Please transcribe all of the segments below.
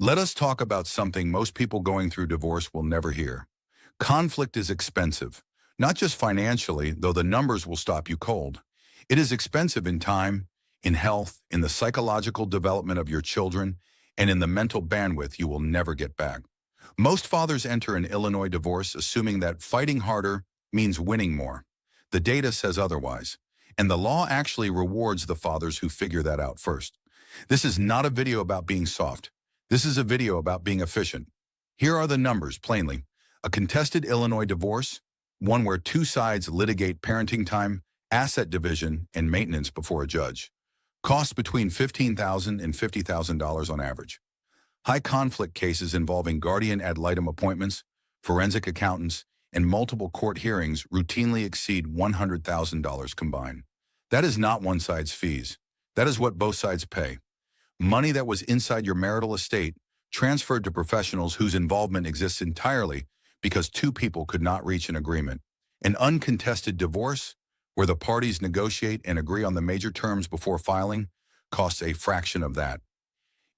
Let us talk about something most people going through divorce will never hear. Conflict is expensive, not just financially, though the numbers will stop you cold. It is expensive in time, in health, in the psychological development of your children, and in the mental bandwidth you will never get back. Most fathers enter an Illinois divorce assuming that fighting harder means winning more. The data says otherwise, and the law actually rewards the fathers who figure that out first. This is not a video about being soft. This is a video about being efficient. Here are the numbers, plainly. A contested Illinois divorce, one where two sides litigate parenting time, asset division, and maintenance before a judge. Costs between $15,000 and $50,000 on average. High conflict cases involving guardian ad litem appointments, forensic accountants, and multiple court hearings routinely exceed $100,000 combined. That is not one side's fees. That is what both sides pay. Money that was inside your marital estate transferred to professionals whose involvement exists entirely because two people could not reach an agreement. An uncontested divorce, where the parties negotiate and agree on the major terms before filing, costs a fraction of that.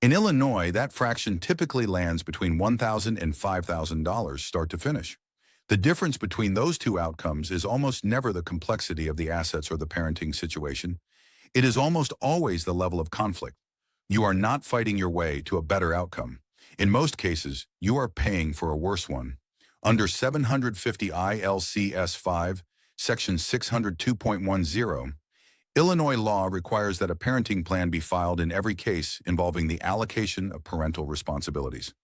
In Illinois, that fraction typically lands between $1,000 and $5,000 start to finish. The difference between those two outcomes is almost never the complexity of the assets or the parenting situation. It is almost always the level of conflict. You are not fighting your way to a better outcome. In most cases, you are paying for a worse one. Under 750 ILCS 5, Section 602.10, Illinois law requires that a parenting plan be filed in every case involving the allocation of parental responsibilities.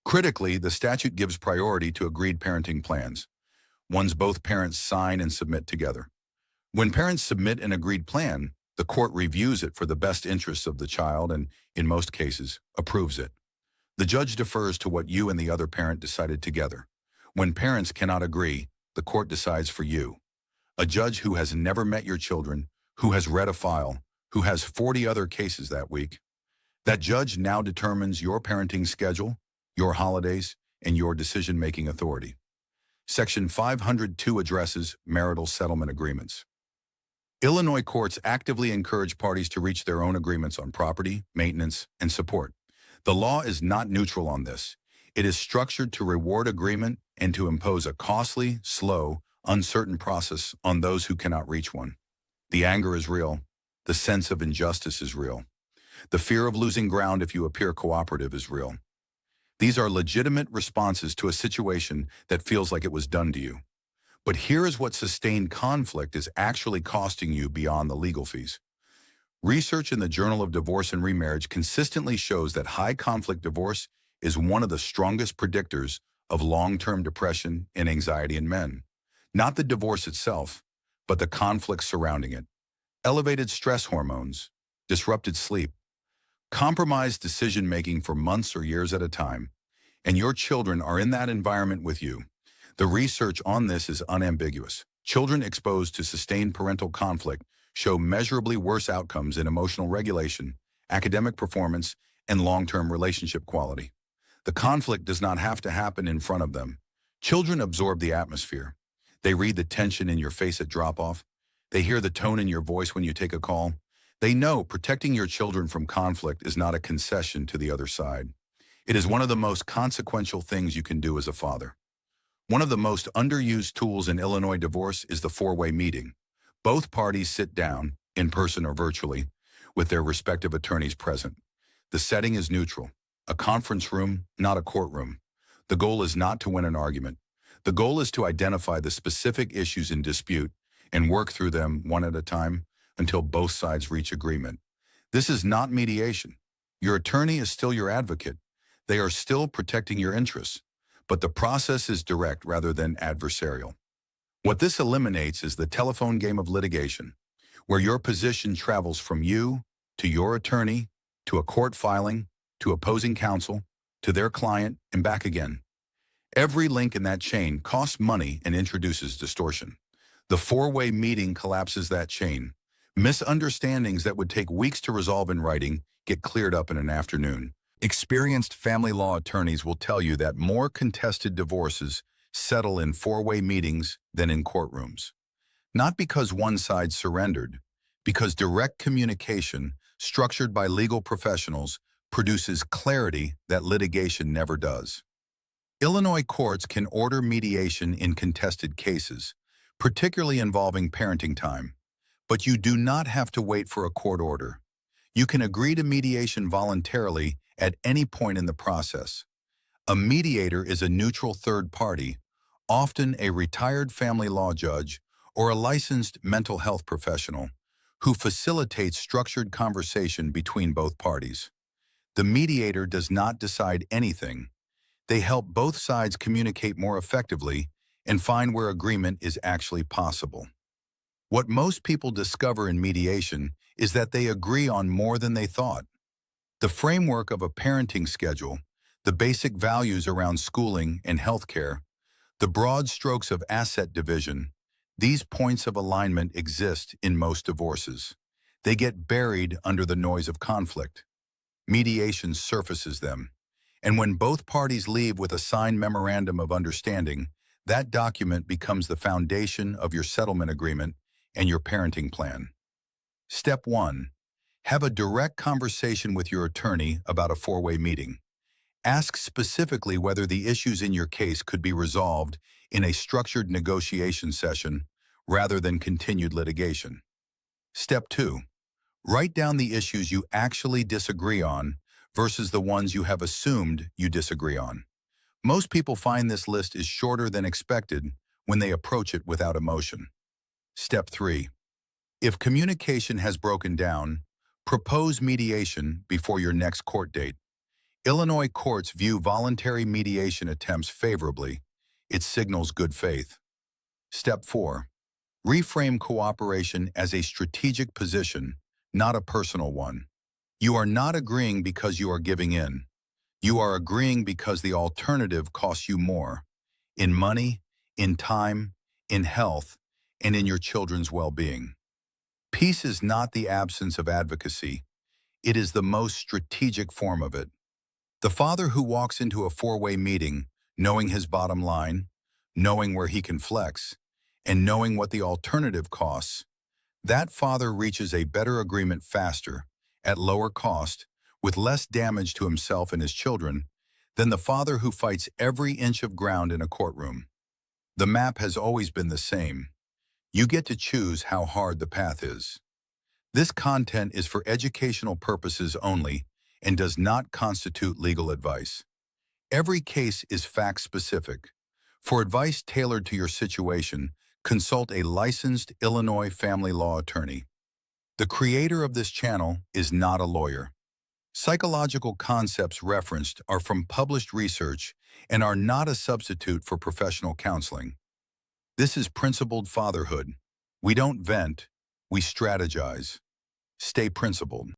Critically, the statute gives priority to agreed parenting plans, ones both parents sign and submit together. When parents submit an agreed plan, the court reviews it for the best interests of the child and, in most cases, approves it. The judge defers to what you and the other parent decided together. When parents cannot agree, the court decides for you. A judge who has never met your children, who has read a file, who has 40 other cases that week. That judge now determines your parenting schedule, your holidays, and your decision-making authority. Section 502 addresses marital settlement agreements. Illinois courts actively encourage parties to reach their own agreements on property, maintenance, and support. The law is not neutral on this. It is structured to reward agreement and to impose a costly, slow, uncertain process on those who cannot reach one. The anger is real. The sense of injustice is real. The fear of losing ground if you appear cooperative is real. These are legitimate responses to a situation that feels like it was done to you. But here is what sustained conflict is actually costing you beyond the legal fees. Research in the Journal of Divorce and Remarriage consistently shows that high conflict divorce is one of the strongest predictors of long-term depression and anxiety in men. Not the divorce itself, but the conflicts surrounding it. Elevated stress hormones, disrupted sleep, compromised decision-making for months or years at a time, and your children are in that environment with you. The research on this is unambiguous. Children exposed to sustained parental conflict show measurably worse outcomes in emotional regulation, academic performance, and long-term relationship quality. The conflict does not have to happen in front of them. Children absorb the atmosphere. They read the tension in your face at drop-off. They hear the tone in your voice when you take a call. They know protecting your children from conflict is not a concession to the other side. It is one of the most consequential things you can do as a father. One of the most underused tools in Illinois divorce is the four-way meeting. Both parties sit down, in person or virtually, with their respective attorneys present. The setting is neutral, a conference room, not a courtroom. The goal is not to win an argument. The goal is to identify the specific issues in dispute and work through them one at a time until both sides reach agreement. This is not mediation. Your attorney is still your advocate. They are still protecting your interests, but the process is direct rather than adversarial. What this eliminates is the telephone game of litigation, where your position travels from you to your attorney, to a court filing, to opposing counsel, to their client, and back again. Every link in that chain costs money and introduces distortion. The four-way meeting collapses that chain. Misunderstandings that would take weeks to resolve in writing get cleared up in an afternoon. Experienced family law attorneys will tell you that more contested divorces settle in four-way meetings than in courtrooms. Not because one side surrendered, because direct communication, structured by legal professionals, produces clarity that litigation never does. Illinois courts can order mediation in contested cases, particularly involving parenting time, but you do not have to wait for a court order. You can agree to mediation voluntarily at any point in the process. A mediator is a neutral third party, often a retired family law judge or a licensed mental health professional, who facilitates structured conversation between both parties. The mediator does not decide anything. They help both sides communicate more effectively and find where agreement is actually possible. What most people discover in mediation is that they agree on more than they thought. The framework of a parenting schedule, the basic values around schooling and healthcare, the broad strokes of asset division, these points of alignment exist in most divorces. They get buried under the noise of conflict. Mediation surfaces them. And when both parties leave with a signed memorandum of understanding, that document becomes the foundation of your settlement agreement and your parenting plan. Step 1. Have a direct conversation with your attorney about a four-way meeting. Ask specifically whether the issues in your case could be resolved in a structured negotiation session rather than continued litigation. Step 2. Write down the issues you actually disagree on versus the ones you have assumed you disagree on. Most people find this list is shorter than expected when they approach it without emotion. Step 3. If communication has broken down, propose mediation before your next court date. Illinois courts view voluntary mediation attempts favorably. It signals good faith. Step 4. Reframe cooperation as a strategic position, not a personal one. You are not agreeing because you are giving in. You are agreeing because the alternative costs you more, in money, in time, in health, and in your children's well-being. Peace is not the absence of advocacy. It is the most strategic form of it. The father who walks into a four-way meeting, knowing his bottom line, knowing where he can flex, and knowing what the alternative costs, that father reaches a better agreement faster, at lower cost, with less damage to himself and his children, than the father who fights every inch of ground in a courtroom. The map has always been the same. You get to choose how hard the path is. This content is for educational purposes only and does not constitute legal advice. Every case is fact-specific. For advice tailored to your situation, consult a licensed Illinois family law attorney. The creator of this channel is not a lawyer. Psychological concepts referenced are from published research and are not a substitute for professional counseling. This is principled fatherhood. We don't vent, we strategize. Stay principled.